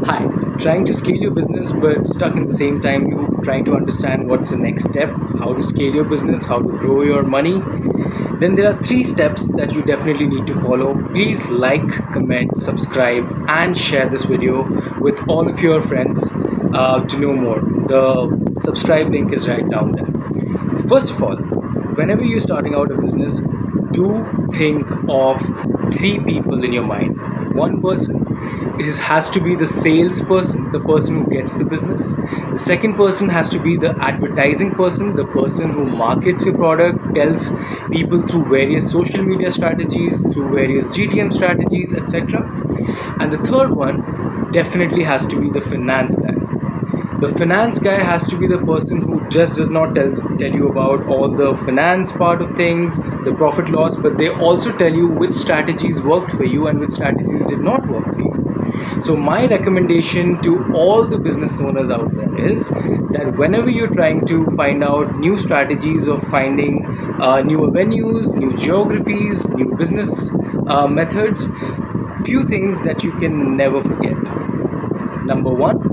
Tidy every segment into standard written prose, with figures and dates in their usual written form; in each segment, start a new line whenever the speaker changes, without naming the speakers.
Hi, trying to scale your business but stuck in the same time loop, trying to understand what's the next step, how to scale your business, how to grow your money. Then there are three steps that you definitely need to follow. Please like, comment, subscribe, and share this video with all of your friends to know more. The subscribe link is right down there. First of all, whenever you're starting out a business, do think of three people in your mind. One person has to be the salesperson, the person who gets the business. The second person has to be the advertising person, the person who markets your product, tells people through various social media strategies, through various GTM strategies, etc. And the third one definitely has to be the finance guy. The finance guy has to be the person who just does not tell you about all the finance part of things, the profit loss, but they also tell you which strategies worked for you and which strategies did not work for you. So my recommendation to all the business owners out there is that whenever you're trying to find out new strategies of finding new avenues, new geographies, new business methods, few things that you can never forget. Number one,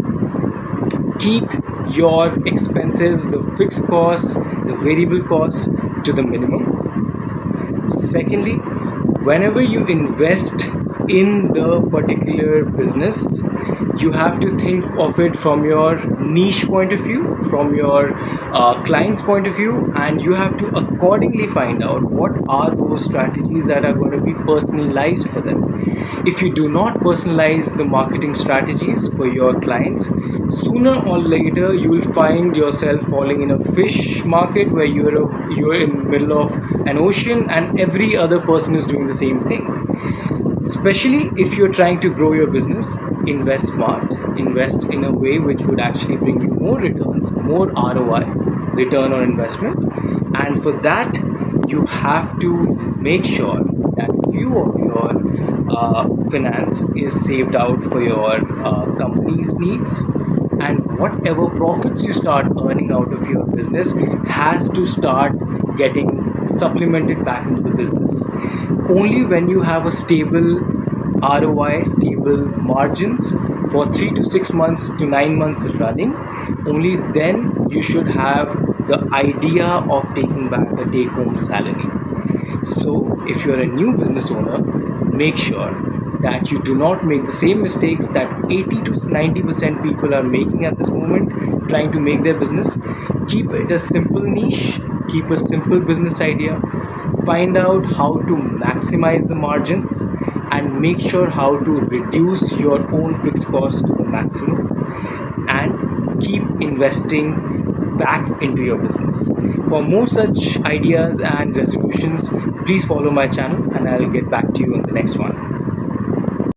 keep your expenses, the fixed costs, the variable costs to the minimum. Secondly, whenever you invest in the particular business, you have to think of it from your niche point of view, from your client's point of view, and you have to accordingly find out what are those strategies that are going to be personalized for them. If you do not personalize the marketing strategies for your clients, sooner or later you will find yourself falling in a fish market where you're in the middle of an ocean and every other person is doing the same thing. Especially if you're trying to grow your business, invest smart, invest in a way which would actually bring you more returns, more ROI, return on investment. And for that, you have to make sure that few of your finance is saved out for your company's needs, and whatever profits you start earning out of your business has to start getting supplemented back into the business. Only when you have a stable ROI, stable margins for 3 to 6 months to 9 months running, only then you should have the idea of taking back a take-home salary. So if you're a new business owner, make sure that you do not make the same mistakes that 80 to 90% people are making at this moment trying to make their business. Keep it a simple niche, keep a simple business idea, find out how to maximize the margins, and make sure how to reduce your own fixed costs to the maximum, and keep investing back into your business. For more such ideas and resolutions, please follow my channel and I'll get back to you on the next one.